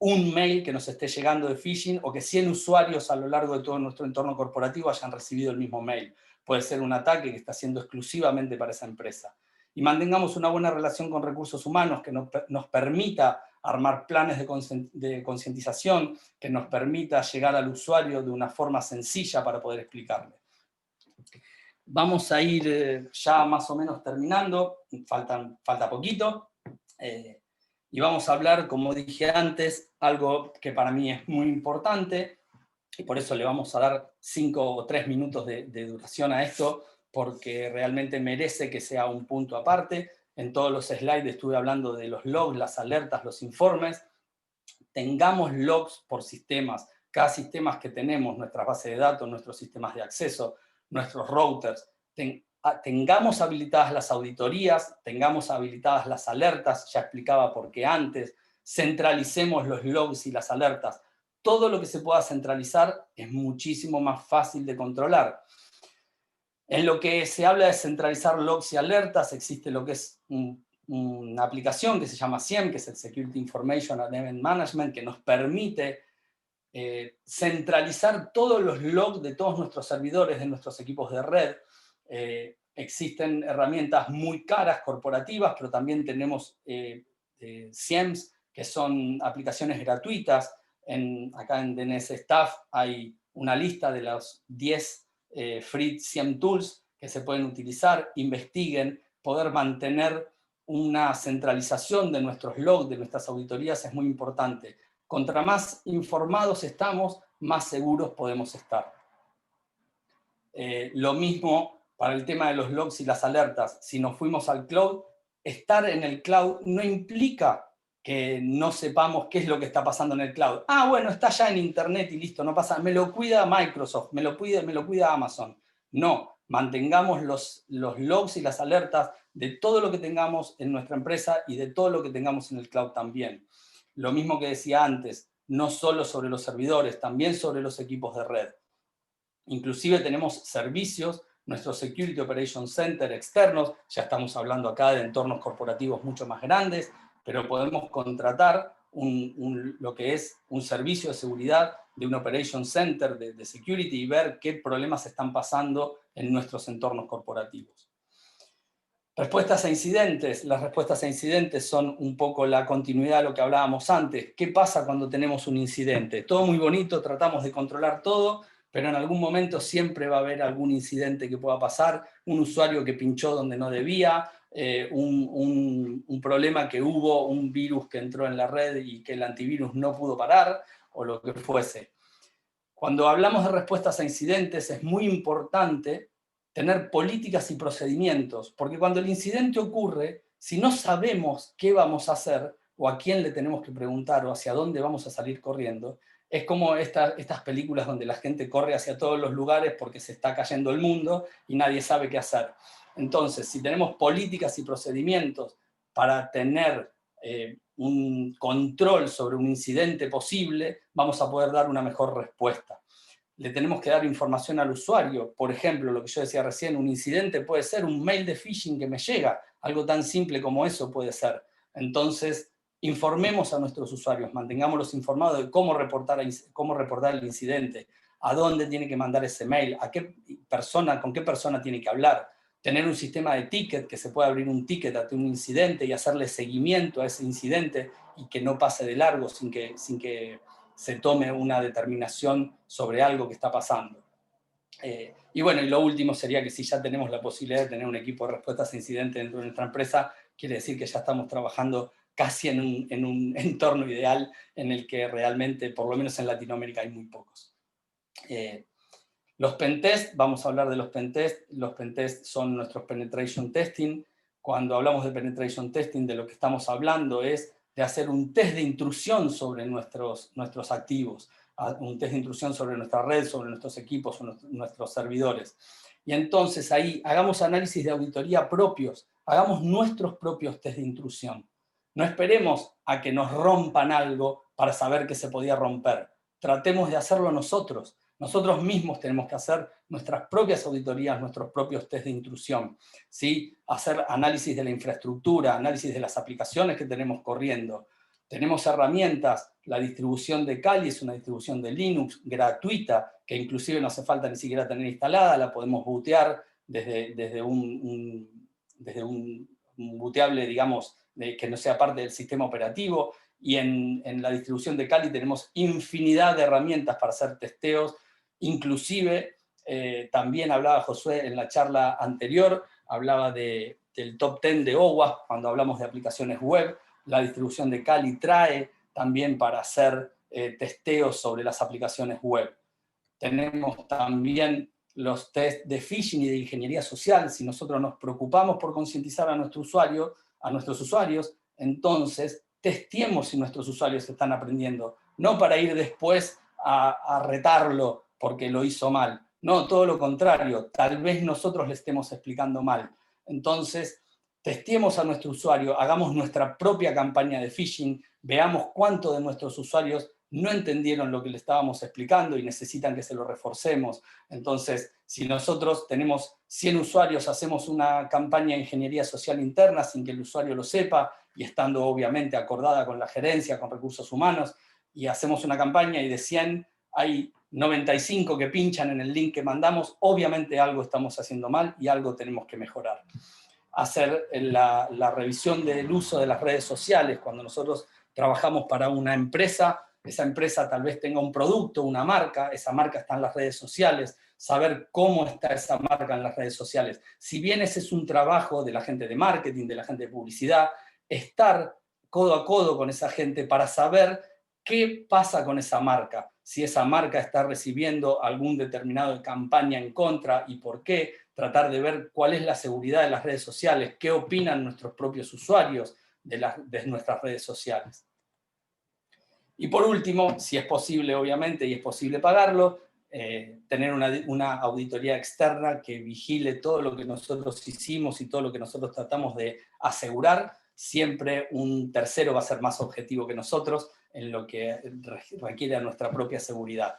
un mail que nos esté llegando de phishing o que 100 usuarios a lo largo de todo nuestro entorno corporativo hayan recibido el mismo mail. Puede ser un ataque que está siendo exclusivamente para esa empresa. Y mantengamos una buena relación con recursos humanos que nos permita armar planes de concientización, que nos permita llegar al usuario de una forma sencilla para poder explicarle. Vamos a ir ya más o menos terminando, falta poquito, y vamos a hablar, como dije antes, algo que para mí es muy importante, y por eso le vamos a dar 5 o 3 minutos de duración a esto, porque realmente merece que sea un punto aparte. En todos los slides estuve hablando de los logs, las alertas, los informes. Tengamos logs por sistemas. Cada sistema que tenemos, nuestras bases de datos, nuestros sistemas de acceso, nuestros routers, tengamos habilitadas las auditorías, tengamos habilitadas las alertas, ya explicaba por qué antes, centralicemos los logs y las alertas. Todo lo que se pueda centralizar es muchísimo más fácil de controlar. En lo que se habla de centralizar logs y alertas, existe lo que es una aplicación que se llama SIEM, que es el Security Information and Event Management, que nos permite centralizar todos los logs de todos nuestros servidores, de nuestros equipos de red. Existen herramientas muy caras, corporativas, pero también tenemos SIEMs, que son aplicaciones gratuitas. Acá en DNS Staff hay una lista de los 10 free SIEM tools que se pueden utilizar. Investiguen. Poder mantener una centralización de nuestros logs, de nuestras auditorías, es muy importante. Contra más informados estamos, más seguros podemos estar. Lo mismo para el tema de los logs y las alertas. Si nos fuimos al cloud, estar en el cloud no implica que no sepamos qué es lo que está pasando en el cloud. Ah, bueno, está ya en internet y listo, no pasa. Me lo cuida Microsoft, me lo cuida Amazon. No, mantengamos los logs y las alertas de todo lo que tengamos en nuestra empresa y de todo lo que tengamos en el cloud también. Lo mismo que decía antes, no solo sobre los servidores, también sobre los equipos de red. Inclusive tenemos servicios, nuestro Security Operations Center externos, ya estamos hablando acá de entornos corporativos mucho más grandes, pero podemos contratar lo que es un servicio de seguridad de un Operations Center de Security y ver qué problemas están pasando en nuestros entornos corporativos. Respuestas a incidentes. Las respuestas a incidentes son un poco la continuidad de lo que hablábamos antes. ¿Qué pasa cuando tenemos un incidente? Todo muy bonito, tratamos de controlar todo, pero en algún momento siempre va a haber algún incidente que pueda pasar, un usuario que pinchó donde no debía, un problema que hubo, un virus que entró en la red y que el antivirus no pudo parar, o lo que fuese. Cuando hablamos de respuestas a incidentes es muy importante tener políticas y procedimientos, porque cuando el incidente ocurre, si no sabemos qué vamos a hacer o a quién le tenemos que preguntar o hacia dónde vamos a salir corriendo, Es como estas películas donde la gente corre hacia todos los lugares porque se está cayendo el mundo y nadie sabe qué hacer. Entonces, si tenemos políticas y procedimientos para tener un control sobre un incidente posible, vamos a poder dar una mejor respuesta. Le tenemos que dar información al usuario. Por ejemplo, lo que yo decía recién, un incidente puede ser un mail de phishing que me llega, algo tan simple como eso puede ser. Entonces, informemos a nuestros usuarios, mantengámoslos informados de cómo reportar el incidente, a dónde tiene que mandar ese mail, a qué persona, con qué persona tiene que hablar, tener un sistema de ticket, que se pueda abrir un ticket ante un incidente y hacerle seguimiento a ese incidente y que no pase de largo sin que se tome una determinación sobre algo que está pasando. Y bueno, y lo último sería que si ya tenemos la posibilidad de tener un equipo de respuestas a incidentes dentro de nuestra empresa, quiere decir que ya estamos trabajando casi en un entorno ideal en el que realmente, por lo menos en Latinoamérica, hay muy pocos. Los pentest, vamos a hablar de los pentest. Los pentest son nuestros penetration testing. Cuando hablamos de penetration testing, de lo que estamos hablando es de hacer un test de intrusión sobre nuestros activos, un test de intrusión sobre nuestra red, sobre nuestros equipos, sobre nuestros servidores. Y entonces ahí hagamos análisis de auditoría propios, hagamos nuestros propios test de intrusión. No esperemos a que nos rompan algo para saber que se podía romper. Tratemos de hacerlo nosotros. Nosotros mismos tenemos que hacer nuestras propias auditorías, nuestros propios test de intrusión, ¿sí? Hacer análisis de la infraestructura, análisis de las aplicaciones que tenemos corriendo. Tenemos herramientas, la distribución de Kali es una distribución de Linux gratuita, que inclusive no hace falta ni siquiera tener instalada, la podemos bootear desde un booteable, digamos, que no sea parte del sistema operativo, y en la distribución de Kali tenemos infinidad de herramientas para hacer testeos. Inclusive, también hablaba Josué en la charla anterior, hablaba del top 10 de OWASP cuando hablamos de aplicaciones web. La distribución de Kali trae también para hacer testeos sobre las aplicaciones web. Tenemos también los test de phishing y de ingeniería social. Si nosotros nos preocupamos por concientizar a nuestros usuarios, entonces testeemos si nuestros usuarios están aprendiendo, no para ir después a retarlo porque lo hizo mal. No, todo lo contrario, tal vez nosotros le estemos explicando mal. Entonces, testeemos a nuestro usuario, hagamos nuestra propia campaña de phishing, veamos cuánto de nuestros usuarios no entendieron lo que le estábamos explicando y necesitan que se lo reforcemos. Entonces, si nosotros tenemos 100 usuarios, hacemos una campaña de ingeniería social interna sin que el usuario lo sepa y estando obviamente acordada con la gerencia, con recursos humanos, y hacemos una campaña y de 100 hay 95 que pinchan en el link que mandamos, obviamente algo estamos haciendo mal y algo tenemos que mejorar. Hacer la revisión del uso de las redes sociales. Cuando nosotros trabajamos para una empresa, esa empresa tal vez tenga un producto, una marca, esa marca está en las redes sociales, saber cómo está esa marca en las redes sociales. Si bien ese es un trabajo de la gente de marketing, de la gente de publicidad, estar codo a codo con esa gente para saber qué pasa con esa marca, si esa marca está recibiendo algún determinado campaña en contra y por qué, tratar de ver cuál es la seguridad de las redes sociales, qué opinan nuestros propios usuarios de nuestras redes sociales. Y por último, si es posible, obviamente, y es posible pagarlo, tener una auditoría externa que vigile todo lo que nosotros hicimos y todo lo que nosotros tratamos de asegurar. Siempre un tercero va a ser más objetivo que nosotros en lo que requiere a nuestra propia seguridad.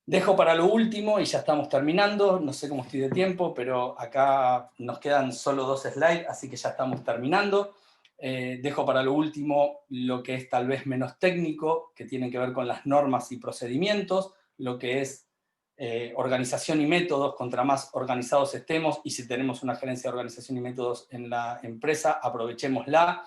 Dejo para lo último, y ya estamos terminando, no sé cómo estoy de tiempo, pero acá nos quedan solo 2 slides, así que ya estamos terminando. Dejo para lo último lo que es tal vez menos técnico, que tiene que ver con las normas y procedimientos, lo que es organización y métodos. Contra más organizados estemos, y si tenemos una gerencia de organización y métodos en la empresa, aprovechémosla.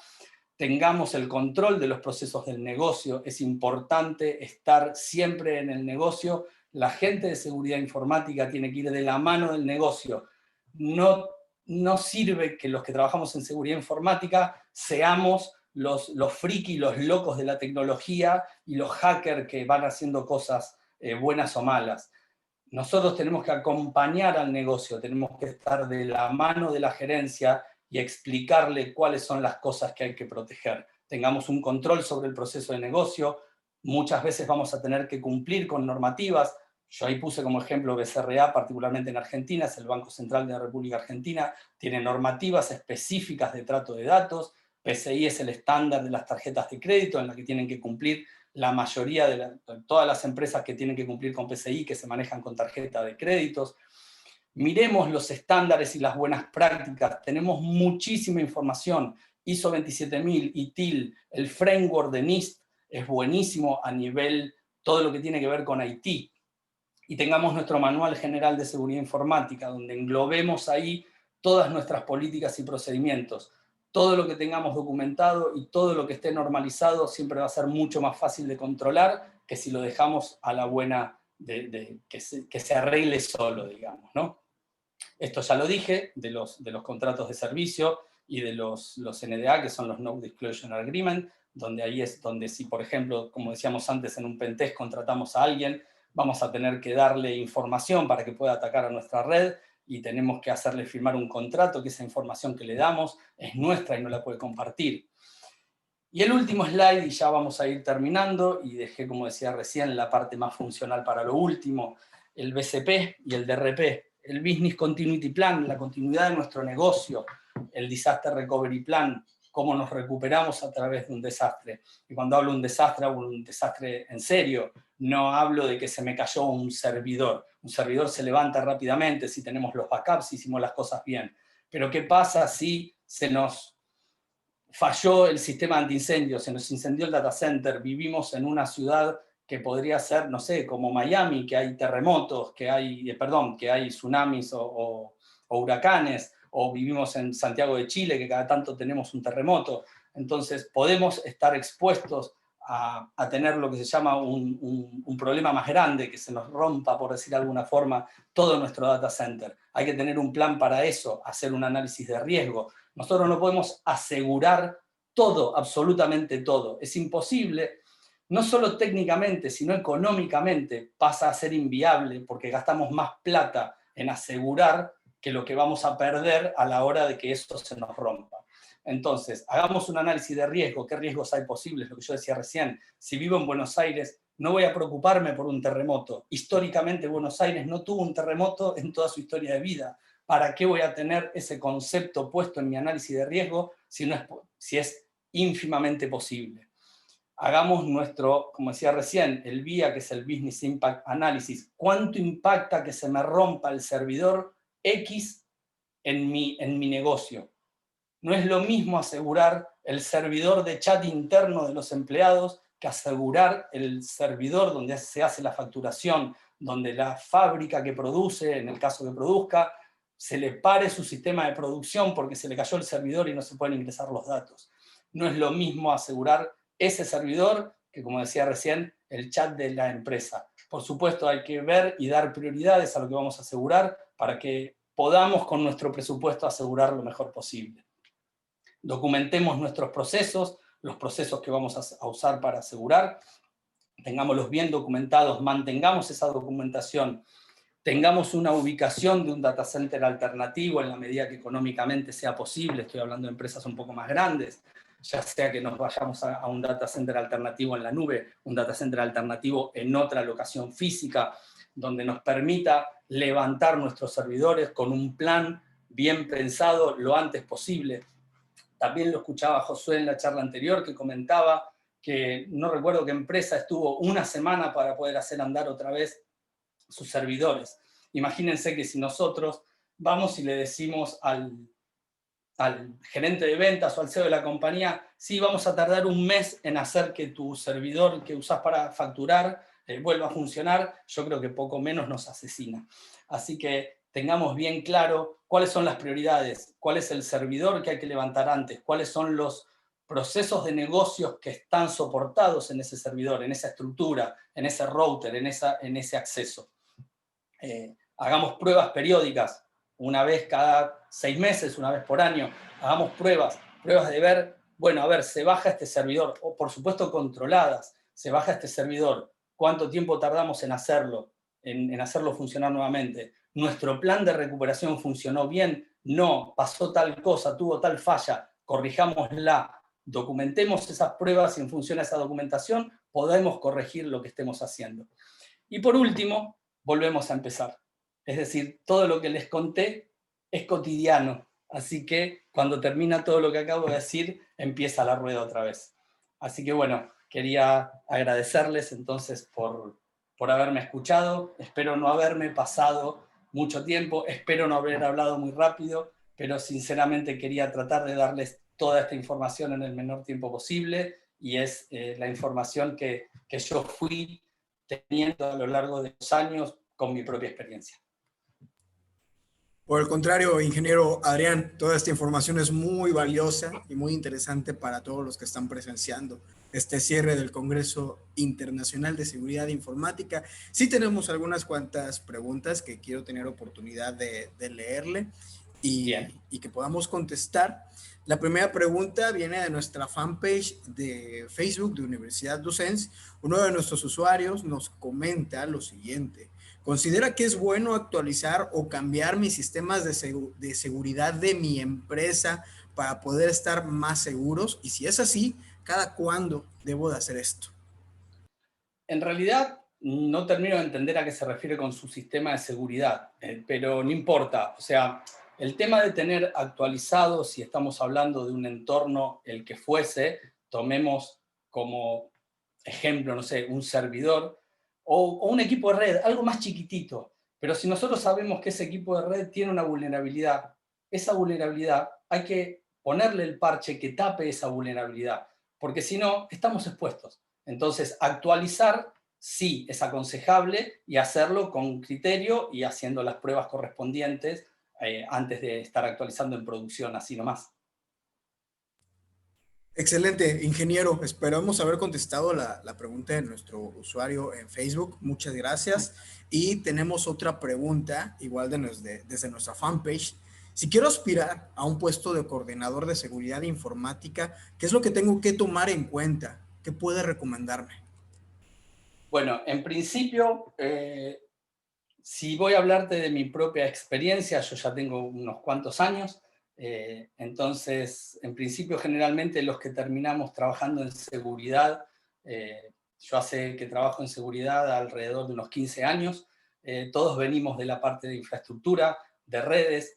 Tengamos el control de los procesos del negocio. Es importante estar siempre en el negocio. La gente de seguridad informática tiene que ir de la mano del negocio. No sirve que los que trabajamos en seguridad informática seamos los frikis, los locos de la tecnología y los hackers que van haciendo cosas buenas o malas. Nosotros tenemos que acompañar al negocio, tenemos que estar de la mano de la gerencia y explicarle cuáles son las cosas que hay que proteger. Tengamos un control sobre el proceso de negocio, muchas veces vamos a tener que cumplir con normativas. Yo ahí puse como ejemplo BCRA, particularmente en Argentina, es el Banco Central de la República Argentina, tiene normativas específicas de trato de datos. PCI es el estándar de las tarjetas de crédito en la que tienen que cumplir la mayoría de todas las empresas que tienen que cumplir con PCI, que se manejan con tarjeta de créditos. Miremos los estándares y las buenas prácticas, tenemos muchísima información. ISO 27000, ITIL, el framework de NIST es buenísimo a nivel todo lo que tiene que ver con IT. Y tengamos nuestro manual general de seguridad informática, donde englobemos ahí todas nuestras políticas y procedimientos. Todo lo que tengamos documentado y todo lo que esté normalizado siempre va a ser mucho más fácil de controlar que si lo dejamos a la buena, que se arregle solo, digamos, ¿no? Esto ya lo dije, de los contratos de servicio y de los NDA, que son los No Disclosure Agreement, donde ahí es donde si, por ejemplo, como decíamos antes, en un pentest contratamos a alguien, vamos a tener que darle información para que pueda atacar a nuestra red y tenemos que hacerle firmar un contrato, que esa información que le damos es nuestra y no la puede compartir. Y el último slide, y ya vamos a ir terminando, y dejé, como decía recién, la parte más funcional para lo último, el BCP y el DRP, el Business Continuity Plan, la continuidad de nuestro negocio, el Disaster Recovery Plan, cómo nos recuperamos a través de un desastre. Y cuando hablo de un desastre en serio, no hablo de que se me cayó un servidor. Un servidor se levanta rápidamente si tenemos los backups, si hicimos las cosas bien. Pero ¿qué pasa si se nos falló el sistema antiincendios, se nos incendió el data center, vivimos en una ciudad que podría ser, no sé, como Miami, que hay terremotos, que hay tsunamis o huracanes, o vivimos en Santiago de Chile, que cada tanto tenemos un terremoto? Entonces podemos estar expuestos a tener lo que se llama un problema más grande, que se nos rompa, por decir de alguna forma, todo nuestro data center. Hay que tener un plan para eso, hacer un análisis de riesgo. Nosotros no podemos asegurar todo, absolutamente todo. Es imposible, no solo técnicamente, sino económicamente pasa a ser inviable porque gastamos más plata en asegurar que lo que vamos a perder a la hora de que esto se nos rompa. Entonces, hagamos un análisis de riesgo, qué riesgos hay posibles, lo que yo decía recién. Si vivo en Buenos Aires, no voy a preocuparme por un terremoto. Históricamente Buenos Aires no tuvo un terremoto en toda su historia de vida. ¿Para qué voy a tener ese concepto puesto en mi análisis de riesgo si es ínfimamente posible? Hagamos nuestro, como decía recién, el BIA, que es el Business Impact Analysis. ¿Cuánto impacta que se me rompa el servidor X en mi negocio? No es lo mismo asegurar el servidor de chat interno de los empleados que asegurar el servidor donde se hace la facturación, donde la fábrica que produce, en el caso que produzca, se le pare su sistema de producción porque se le cayó el servidor y no se pueden ingresar los datos. No es lo mismo asegurar ese servidor que, como decía recién, el chat de la empresa. Por supuesto, hay que ver y dar prioridades a lo que vamos a asegurar para que podamos con nuestro presupuesto asegurar lo mejor posible. Documentemos nuestros procesos, los procesos que vamos a usar para asegurar, tengámoslos bien documentados, mantengamos esa documentación, tengamos una ubicación de un data center alternativo en la medida que económicamente sea posible. Estoy hablando de empresas un poco más grandes, ya sea que nos vayamos a un data center alternativo en la nube, un data center alternativo en otra locación física, donde nos permita levantar nuestros servidores con un plan bien pensado lo antes posible. También lo escuchaba Josué en la charla anterior, que comentaba que no recuerdo qué empresa estuvo una semana para poder hacer andar otra vez sus servidores. Imagínense que si nosotros vamos y le decimos al gerente de ventas o al CEO de la compañía, sí, vamos a tardar un mes en hacer que tu servidor que usás para facturar vuelva a funcionar, yo creo que poco menos nos asesina. Así que tengamos bien claro cuáles son las prioridades, cuál es el servidor que hay que levantar antes, cuáles son los procesos de negocios que están soportados en ese servidor, en esa estructura, en ese router, en ese acceso. Hagamos pruebas periódicas, una vez cada 6 meses, una vez por año, hagamos pruebas de ver, bueno, a ver, se baja este servidor, o por supuesto controladas, se baja este servidor, ¿cuánto tiempo tardamos en hacerlo, en hacerlo funcionar nuevamente? ¿Nuestro plan de recuperación funcionó bien? No, pasó tal cosa, tuvo tal falla, corrijámosla, documentemos esas pruebas y en función a esa documentación podemos corregir lo que estemos haciendo. Y por último, volvemos a empezar. Es decir, todo lo que les conté es cotidiano, así que cuando termina todo lo que acabo de decir, empieza la rueda otra vez. Así que bueno, quería agradecerles entonces por haberme escuchado. Espero no haberme pasado mucho tiempo, espero no haber hablado muy rápido, pero sinceramente quería tratar de darles toda esta información en el menor tiempo posible, y es la información que yo fui teniendo a lo largo de los años con mi propia experiencia. Por el contrario, ingeniero Adrián, toda esta información es muy valiosa y muy interesante para todos los que están presenciando este cierre del Congreso Internacional de Seguridad Informática. Sí tenemos algunas cuantas preguntas que quiero tener oportunidad de leerle y que podamos contestar. La primera pregunta viene de nuestra fanpage de Facebook de Universidad Docens. Uno de nuestros usuarios nos comenta lo siguiente: ¿considera que es bueno actualizar o cambiar mis sistemas de seguridad de mi empresa para poder estar más seguros? Y si es así, ¿cada cuándo debo de hacer esto? En realidad, no termino de entender a qué se refiere con su sistema de seguridad, pero no importa. O sea, el tema de tener actualizado, si estamos hablando de un entorno, el que fuese, tomemos como ejemplo, no sé, un servidor o un equipo de red, algo más chiquitito. Pero si nosotros sabemos que ese equipo de red tiene una vulnerabilidad, esa vulnerabilidad hay que ponerle el parche que tape esa vulnerabilidad, porque si no, estamos expuestos. Entonces, actualizar sí es aconsejable, y hacerlo con criterio y haciendo las pruebas correspondientes antes de estar actualizando en producción, así nomás. Excelente, ingeniero. Esperamos haber contestado la pregunta de nuestro usuario en Facebook. Muchas gracias. Y tenemos otra pregunta, igual desde nuestra fanpage. Si quiero aspirar a un puesto de coordinador de seguridad informática, ¿qué es lo que tengo que tomar en cuenta? ¿Qué puede recomendarme? Bueno, en principio, si voy a hablarte de mi propia experiencia, yo ya tengo unos cuantos años, entonces, en principio, generalmente los que terminamos trabajando en seguridad, yo hace que trabajo en seguridad alrededor de unos 15 años, todos venimos de la parte de infraestructura, de redes.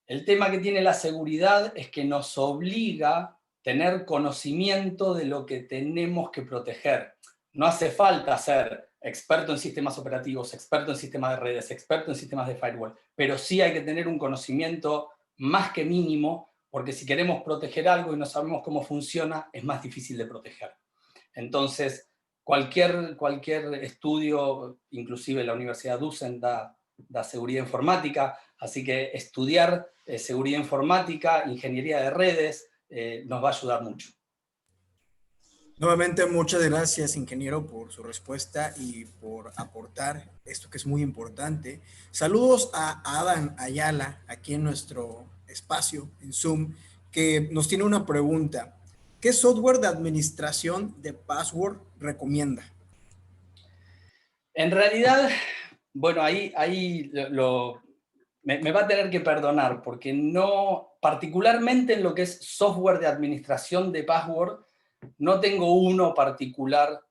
El tema que tiene la seguridad es que nos obliga a tener conocimiento de lo que tenemos que proteger. No hace falta ser experto en sistemas operativos, experto en sistemas de redes, experto en sistemas de firewall, pero sí hay que tener un conocimiento más que mínimo, porque si queremos proteger algo y no sabemos cómo funciona, es más difícil de proteger. Entonces, cualquier estudio, inclusive la Universidad Dusen da seguridad informática, así que estudiar seguridad informática, ingeniería de redes, nos va a ayudar mucho. Nuevamente, muchas gracias, ingeniero, por su respuesta y por aportar esto que es muy importante. Saludos a Adam Ayala, aquí en nuestro espacio, en Zoom, que nos tiene una pregunta. ¿Qué software de administración de password recomienda? En realidad, bueno, ahí me va a tener que perdonar, porque no, particularmente en lo que es software de administración de password, no tengo uno particular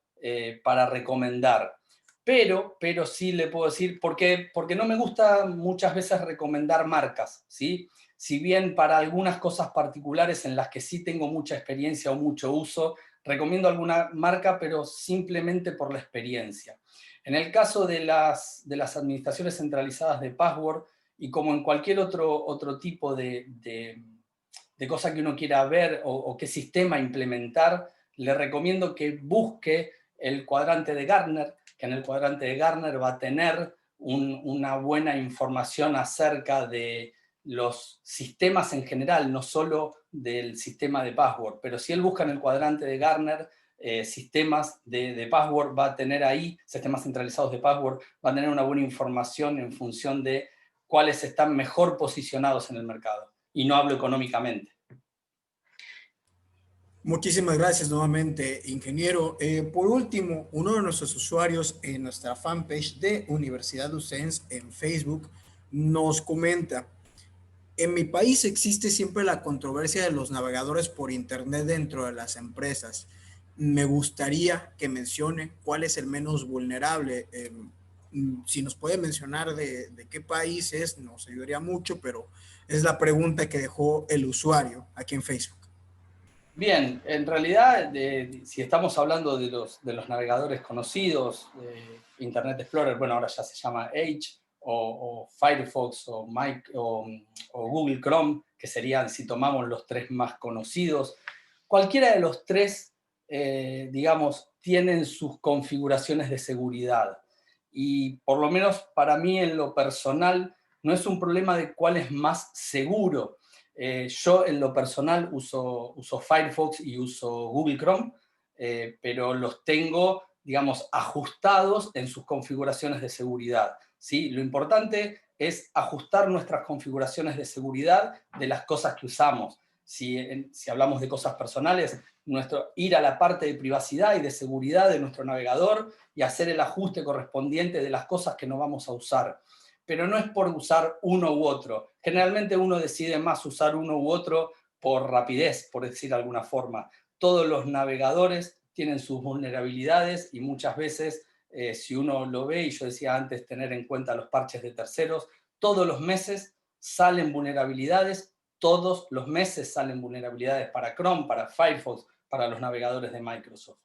para recomendar, pero sí le puedo decir, porque no me gusta muchas veces recomendar marcas, ¿sí? Si bien para algunas cosas particulares en las que sí tengo mucha experiencia o mucho uso, recomiendo alguna marca, pero simplemente por la experiencia. En el caso de las administraciones centralizadas de password, y como en cualquier otro tipo de cosa que uno quiera ver o qué sistema implementar, le recomiendo que busque el cuadrante de Gartner, que en el cuadrante de Gartner va a tener una buena información acerca de los sistemas en general, no solo del sistema de password, pero si él busca en el cuadrante de Gartner sistemas de password, va a tener ahí, sistemas centralizados de password, va a tener una buena información en función de cuáles están mejor posicionados en el mercado. Y no hablo económicamente. Muchísimas gracias nuevamente, ingeniero. Por último, uno de nuestros usuarios en nuestra fanpage de Universidad Docens en Facebook nos comenta: en mi país existe siempre la controversia de los navegadores por internet dentro de las empresas. me gustaría que mencione cuál es el menos vulnerable. Si nos puede mencionar de qué país es, nos ayudaría mucho, pero es la pregunta que dejó el usuario aquí en Facebook. Bien, en realidad, si estamos hablando de los navegadores conocidos, Internet Explorer, bueno, ahora ya se llama Edge, o Firefox, o Google Chrome, que serían, si tomamos los tres más conocidos, cualquiera de los tres, digamos, tienen sus configuraciones de seguridad. Y por lo menos para mí, en lo personal, no es un problema de cuál es más seguro. Yo en lo personal uso Firefox y uso Google Chrome, pero los tengo, digamos, ajustados en sus configuraciones de seguridad, ¿sí? Lo importante es ajustar nuestras configuraciones de seguridad de las cosas que usamos. Si hablamos de cosas personales, ir a la parte de privacidad y de seguridad de nuestro navegador y hacer el ajuste correspondiente de las cosas que no vamos a usar. Pero no es por usar uno u otro. Generalmente uno decide más usar uno u otro por rapidez, por decir de alguna forma. Todos los navegadores tienen sus vulnerabilidades y muchas veces, si uno lo ve, y yo decía antes tener en cuenta los parches de terceros, todos los meses salen vulnerabilidades, todos los meses salen vulnerabilidades para Chrome, para Firefox, para los navegadores de Microsoft.